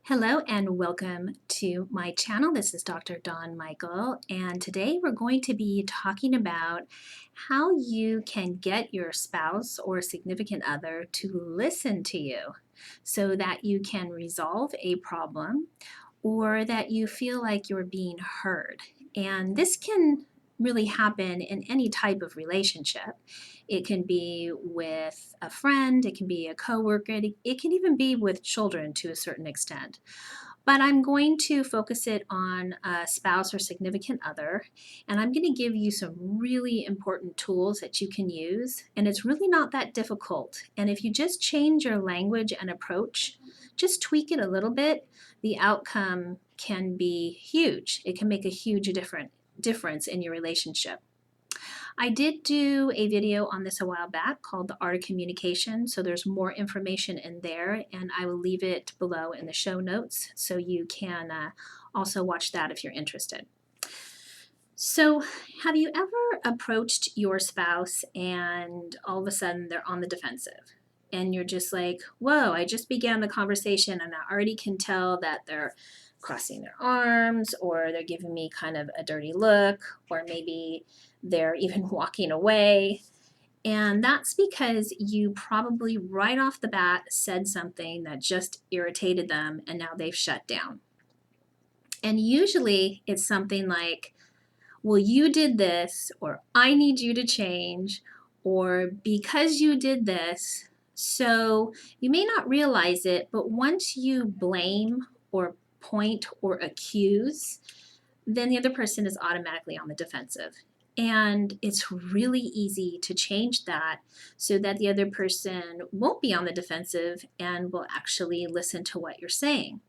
Hello and welcome to my channel. This is Dr. Dawn Michael, and today we're going to be talking about how you can get your spouse or significant other to listen to you so that you can resolve a problem or that you feel like you're being heard. And this can really happen in any type of relationship. It can be with a friend, it can be a coworker, it can even be with children to a certain extent. But I'm going to focus it on a spouse or significant other, and I'm going to give you some really important tools that you can use. And it's really not that difficult. And if you just change your language and approach, just tweak it a little bit, the outcome can be huge. It can make a huge difference in your relationship. I did do a video on this a while back called The Art of Communication, so there's more information in there, and I will leave it below in the show notes so you can also watch that if you're interested. So, have you ever approached your spouse and all of a sudden they're on the defensive? And you're just like, whoa, I just began the conversation and I already can tell that they're crossing their arms or they're giving me kind of a dirty look or maybe they're even walking away. And that's because you probably right off the bat said something that just irritated them and now they've shut down. And usually it's something like, well, you did this, or I need you to change, or because you did this. So you may not realize it, but once you blame or point or accuse, then the other person is automatically on the defensive. And it's really easy to change that so that the other person won't be on the defensive and will actually listen to what you're saying.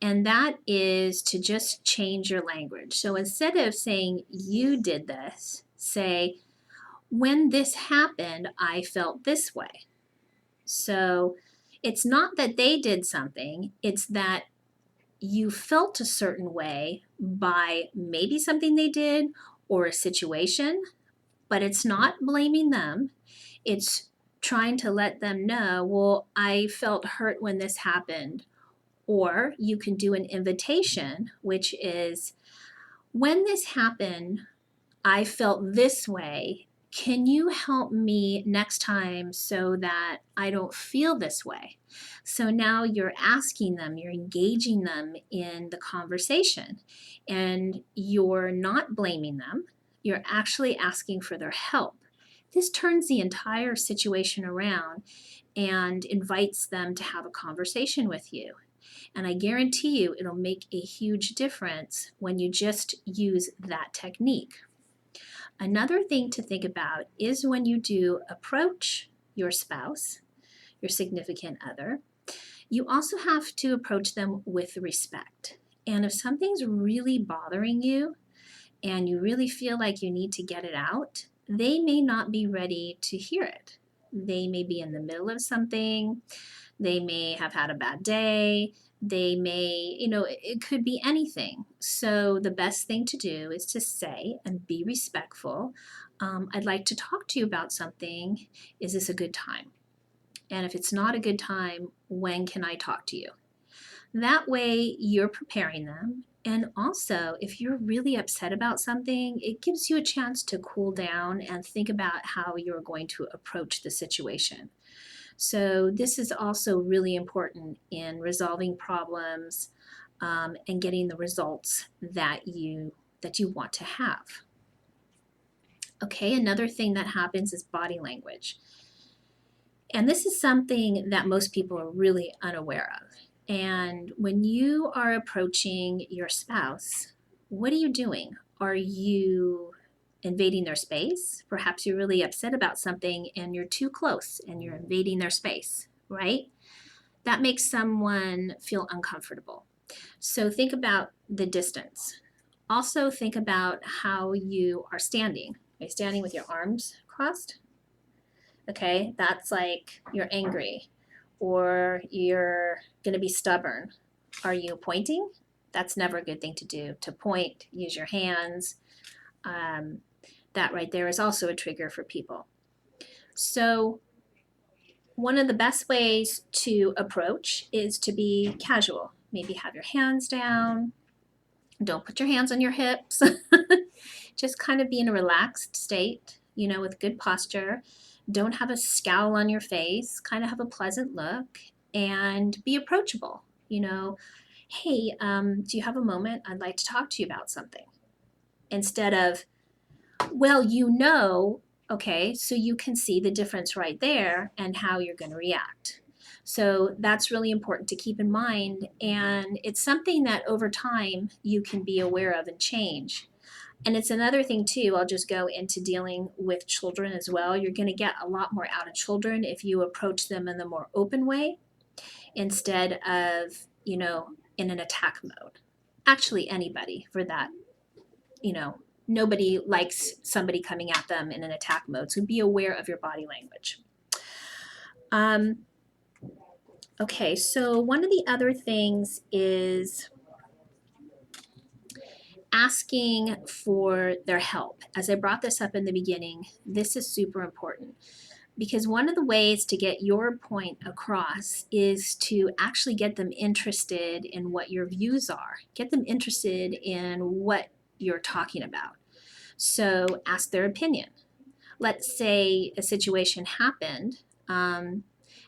And that is to just change your language. So instead of saying, you did this, say, when this happened, I felt this way. So it's not that they did something, it's that you felt a certain way by maybe something they did or a situation, but it's not blaming them. It's trying to let them know, well, I felt hurt when this happened. Or you can do an invitation, which is, when this happened, I felt this way. Can you help me next time so that I don't feel this way? So now you're asking them, you're engaging them in the conversation, and you're not blaming them. You're actually asking for their help. This turns the entire situation around and invites them to have a conversation with you. And I guarantee you it'll make a huge difference when you just use that technique. Another thing to think about is when you do approach your spouse, your significant other, you also have to approach them with respect. And if something's really bothering you and you really feel like you need to get it out, they may not be ready to hear it. They may be in the middle of something. They may have had a bad day. They may, it could be anything. So the best thing to do is to say and be respectful. I'd like to talk to you about something. Is this a good time? And if it's not a good time, when can I talk to you? That way you're preparing them. And also, if you're really upset about something, it gives you a chance to cool down and think about how you're going to approach the situation. So this is also really important in resolving problems and getting the results that you want to have. Okay, another thing that happens is body language. And this is something that most people are really unaware of. And when you are approaching your spouse, what are you doing? Are you invading their space? Perhaps you're really upset about something and you're too close and you're invading their space, right? That makes someone feel uncomfortable. So think about the distance. Also think about how you are standing. Are you standing with your arms crossed? Okay, that's like you're angry or you're going to be stubborn. Are you pointing? That's never a good thing to do. To point, use your hands. That right there is also a trigger for people. So one of the best ways to approach is to be casual. maybe have your hands down. Don't put your hands on your hips. Just kind of be in a relaxed state, with good posture. Don't have a scowl on your face, kind of have a pleasant look and be approachable. Hey, do you have a moment? I'd like to talk to you about something. Instead of, well, okay, so you can see the difference right there and how you're going to react. So that's really important to keep in mind. And it's something that over time you can be aware of and change. And it's another thing too, I'll just go into dealing with children as well. You're going to get a lot more out of children if you approach them in the more open way instead of, in an attack mode. Actually, anybody for that, nobody likes somebody coming at them in an attack mode. So be aware of your body language. Okay, so one of the other things is asking for their help. As I brought this up in the beginning, this is super important because one of the ways to get your point across is to actually get them interested in what your views are, get them interested in what you're talking about. So ask their opinion. Let's say a situation happened.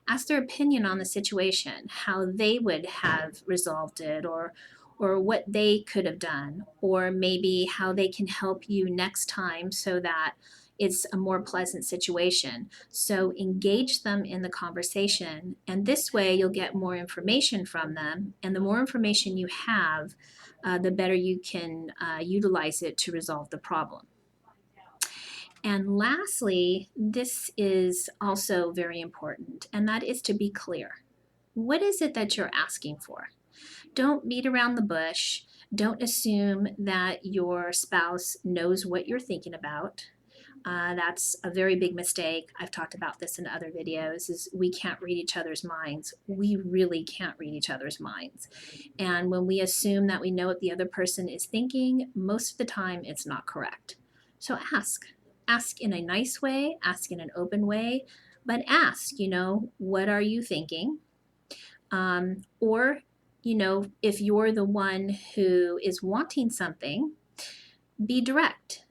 Ask their opinion on the situation, how they would have resolved it, or what they could have done, or maybe how they can help you next time so that it's a more pleasant situation. So engage them in the conversation, and this way you'll get more information from them. And the more information you have, the better you can utilize it to resolve the problem. And lastly, this is also very important, and that is to be clear. What is it that you're asking for? Don't beat around the bush. Don't assume that your spouse knows what you're thinking about. That's a very big mistake. I've talked about this in other videos, is we can't read each other's minds. We really can't read each other's minds. And when we assume that we know what the other person is thinking, most of the time it's not correct. So ask. Ask in a nice way, ask in an open way, but ask, what are you thinking? Or, if you're the one who is wanting something, be direct.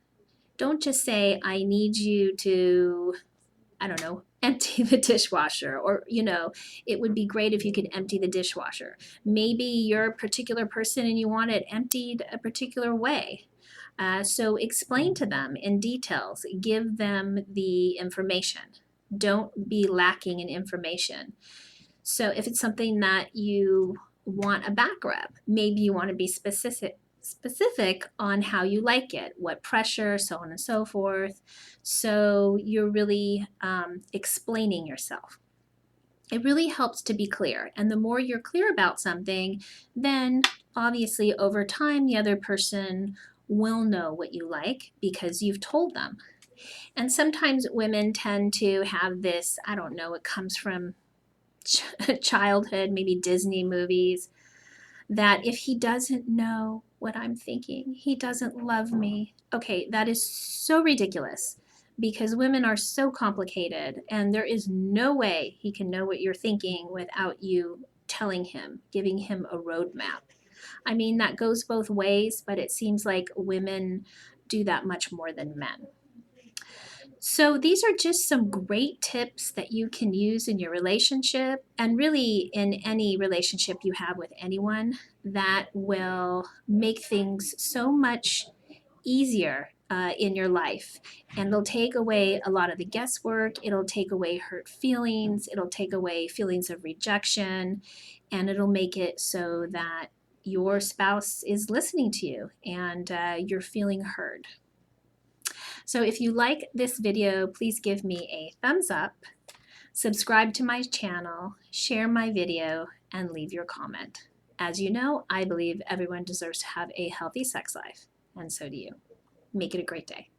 Don't just say, I need you to, I don't know, empty the dishwasher, or, it would be great if you could empty the dishwasher. Maybe you're a particular person and you want it emptied a particular way. So explain to them in details, give them the information. Don't be lacking in information. So if it's something that you want a back rub, maybe you want to be specific on how you like it, what pressure, so on and so forth. So you're really explaining yourself. It really helps to be clear. And the more you're clear about something, then obviously over time the other person will know what you like because you've told them. And sometimes women tend to have this, I don't know, it comes from childhood, maybe Disney movies, that if he doesn't know what I'm thinking, he doesn't love me. Okay, that is so ridiculous because women are so complicated and there is no way he can know what you're thinking without you telling him, giving him a roadmap. I mean, that goes both ways, but it seems like women do that much more than men. So these are just some great tips that you can use in your relationship and really in any relationship you have with anyone that will make things so much easier in your life. And they'll take away a lot of the guesswork. It'll take away hurt feelings. It'll take away feelings of rejection. And it'll make it so that your spouse is listening to you and you're feeling heard. So if you like this video, please give me a thumbs up, subscribe to my channel, share my video, and leave your comment. As you know, I believe everyone deserves to have a healthy sex life, and so do you. Make it a great day.